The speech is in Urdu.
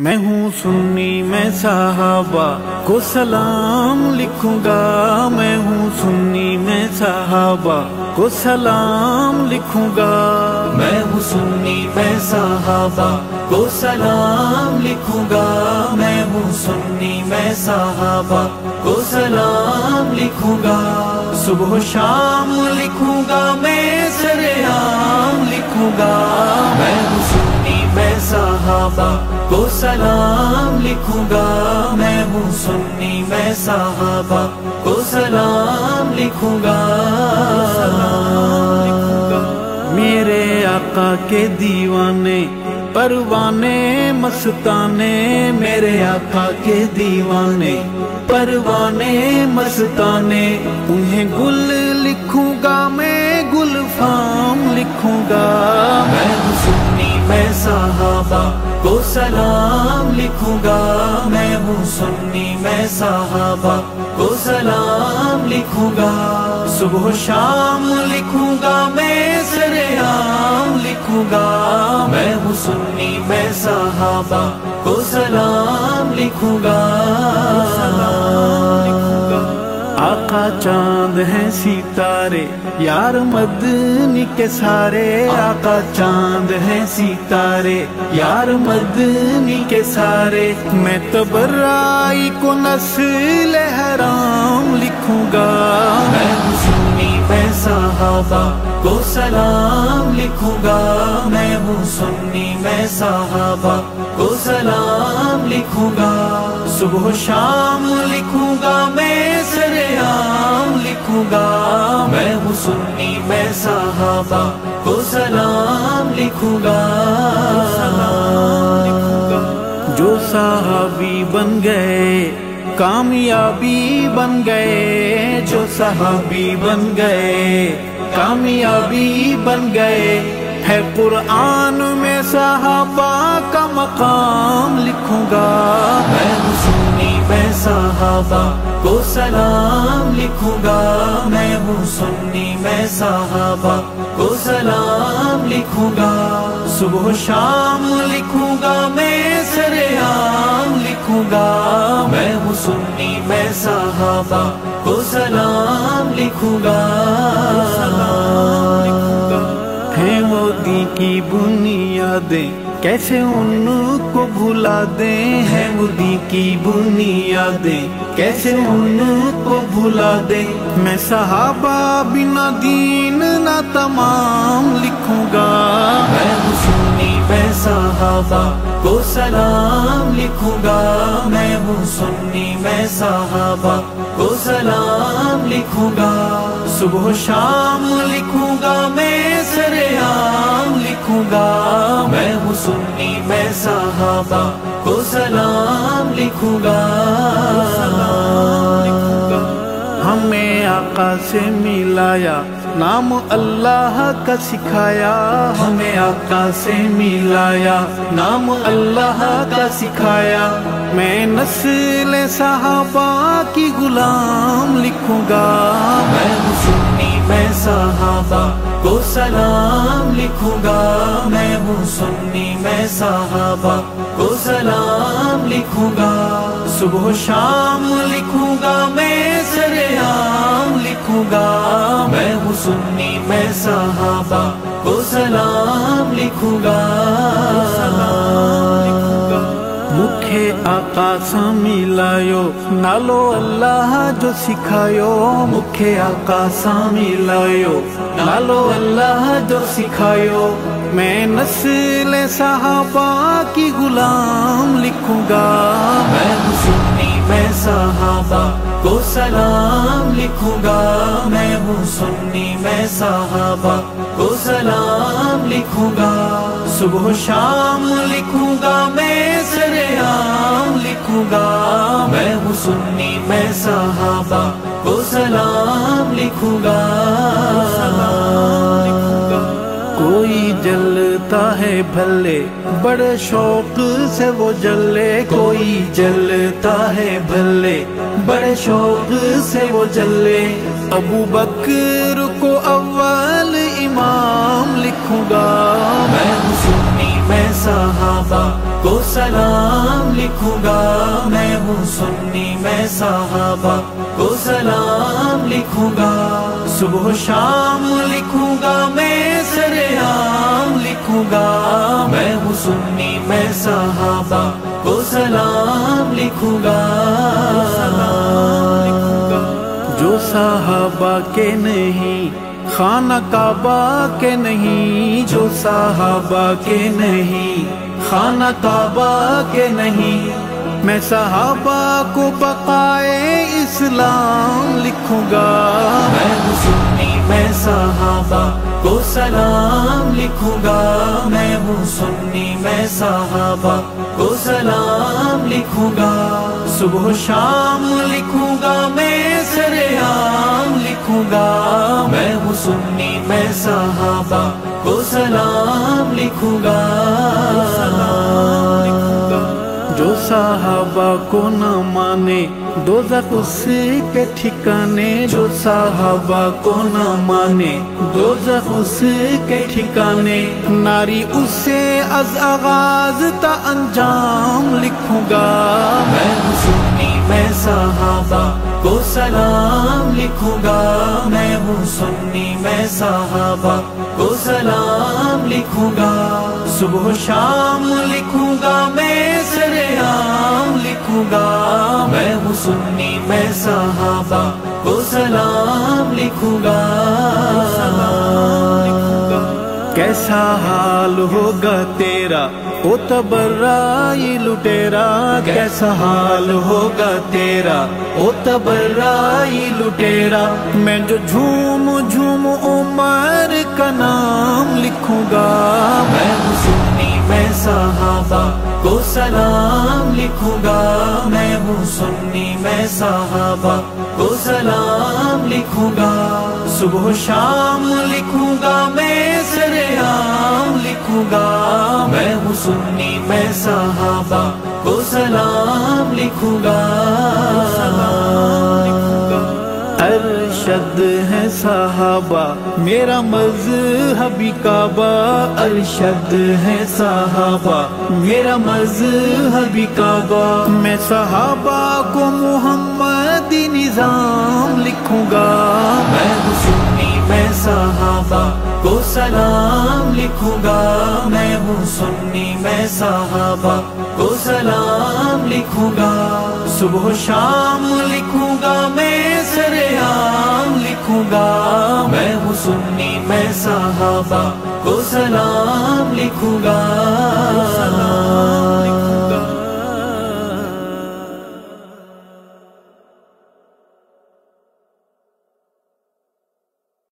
میں ہوں سنی میں صحابہ کو سلام لکھوں گا، میں ہوں سنی میں صحابہ کو سلام لکھوں گا، میں ہوں سنی میں صحابہ کو سلام لکھوں گا، میں ہوں سنی میں صحابہ کو سلام لکھوں گا، صبح و شام لکھوں گا، میں سرعام لکھوں گا، میں ہوں سنی میں صحابہ کو سلام لکھوں گا، میں ہوں سنی میں صحابہ کو سلام لکھوں گا، میرے آقا کے دیوانے پروانے مستانے، میرے آقا کے دیوانے پروانے مستانے، انہیں گل لکھوں گا، میں گل فام لکھوں گا، میں ہوں سنی میں صحابہ کو سلام لکھوں گا، میں ہوں سنی میں صحابہ کو سلام لکھوں گا، صبح و شام لکھوں گا، میں سرعام لکھوں گا، میں ہوں سنی میں صحابہ کو سلام لکھوں گا، آقا چاند ہیں ستارے یار مدنی کے سارے، آقا چاند ہیں ستارے یار مدنی کے سارے، میں تبرائی کو نسل حرام لکھوں گا، میں ہوں سنی میں صحابہ کو سلام لکھوں گا، میں ہوں سنی میں صحابہ کو سلام لکھوں گا، صبح و شام لکھوں گا، میں سرعام لکھوں گا، میں ہوں سنی میں صحابہ کو سلام لکھوں گا، جو صحابی بن گئے کامیابی بن گئے، جو صحابی بن گئے کامیابی بن گئے، ہے قرآن میں صحابہ کا مقام لکھوں گا، میں ہوں سنی میں صحابہ کو سلام لکھوں گا، میں ہوں سنی میں صحابہ کو سلام لکھوں گا، صبح و شام لکھوں گا، میں سرعام لکھوں گا، میں ہوں سنی میں صحابہ کو سلام لکھوں گا، ہیں وہ دین کی بنیادیں کیسے ان کو بھلا دیں، ہیں وہ دین کی بنیادیں کیسے ان کو بھلا دیں، میں صحابہ بنا دین نہ تمام لکھوں گا، میں ہوں سنی میں صحابہ کو سلام لکھوں گا، میں ہوں سنی میں صحابہ کو سلام لکھوں گا، صبح و شام لکھوں گا، میں سرعام لکھوں گا، میں ہوں سنی میں صحابہ کو سلام لکھوں گا، ہمیں آقا سے ملایا نام اللہ کا سکھایا، ہمیں آقا سے ملایا نام اللہ کا سکھایا، میں نسل صحابہ کی غلام لکھوں گا، میں ہوں سنی میں صحابہ کو سلام لکھوں گا، میں ہوں سنی میں صحابہ کو سلام لکھوں گا، صبح و شام لکھوں گا، میں سرعام لکھوں گا، میں ہوں سنی میں صحابہ کو سلام لکھوں گا، مکھے آقا سا ملایو نالو اللہ جو سکھایو، مکھے آقا سا ملایو نالو اللہ جو سکھایو، میں نسل صحابہ کی غلام لکھوں گا، میں ہوں سنی میں صحابہ کو سلام لکھوں گا، میں ہوں سنی میں صحابہ کو سلام لکھوں گا، صبح و شام لکھوں گا، میں سرعام لکھوں گا، میں ہوں سنی میں صحابہ کو سلام لکھوں گا، کوئی جلتا ہے بھلے بڑے شوق سے وہ جلے، کوئی جلتا ہے بھلے بڑے شوق سے وہ جلے، ابو بکر کو اول امام لکھوں گا، میں ہوں سنی میں صحابہ کو سلام لکھوں گا، میں ہوں سنی میں صحابہ کو سلام لکھوں گا، صبح و شام لکھوں گا میں سرعام لکھوں گا، میں ہوں سنی میں صحابہ کو سلام لکھوں گا، جو صحابہ کے نہیں خانہ کعبہ کے نہیں، جو صحابہ کے نہیں خانہ کعبہ کے نہیں، میں صحابہ کو بقائے اسلام لکھوں گا، میں ہوں سنی میں صحابہ کو سلام لکھوں گا، میں ہوں سنی میں صحابہ کو سلام لکھوں گا، صبح و شام لکھوں گا میں سرعام لکھوں گا، میں ہوں سنی میں صحابہ کو سلام لکھوں گا، جو صحابہ کو نہ مانے دوزخ اس کے ٹھکانے، جو صحابہ کو نہ مانے دوزخ اس کے ٹھکانے، ناری اسے از آغاز تا انجام لکھوں گا، میں ہوں سنی میں صحابہ کو سلام لکھوں گا، میں ہوں سنی میں صحابہ کو سلام لکھوں گا، صبح و شام لکھوں گا میں سرعام لکھوں گا، میں ہوں سنی میں صحابہ کو سلام لکھوں گا، کیسا حال ہوگا تیرا او تبرائی لٹیرا، کیسا حال ہوگا تیرا او تبرائی لٹیرا، میں جو جھوم جھوم عمر کا نام لکھوں گا، میں ہوں سنی میں صحابہ کو سلام لکھوں گا، میں ہوں سنی میں صحابہ کو سلام لکھوں گا، صبح و شام لکھوں گا میں سرعام لکھوں گا، میں ہوں سنی میں صحابہ کو سلام لکھوں گا، ارشد ہے صحابہ میرا مذہبی کعبہ، ارشد ہے صحابہ میرا مذہبی کعبہ، میں صحابہ کو محمدی نظام لکھوں گا، میں ہوں سنی میں صحابہ کو سلام لکھوں گا، میں ہوں سنی میں صحابہ کو سلام لکھوں گا، صبح و شام لکھوں گا میں سرعام لکھوں گا، میں ہوں سنی میں صحابہ کو سلام لکھوں گا،